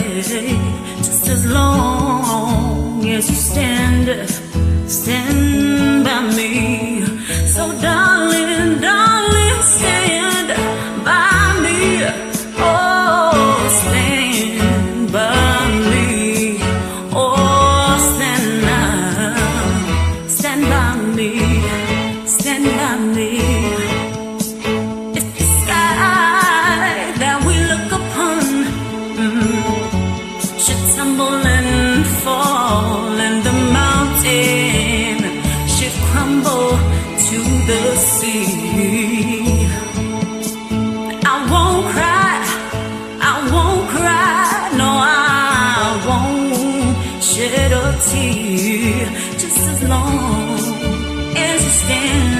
just as long as you stand by me. So darling, darling, stand by me. Oh, stand by me. Oh, stand by me, stand by me. If the sky that we look upon should tumble and fall, and the mountain should crumble to the sea, I won't cry, I won't cry, no, I won't shed a tear, just as long as you stand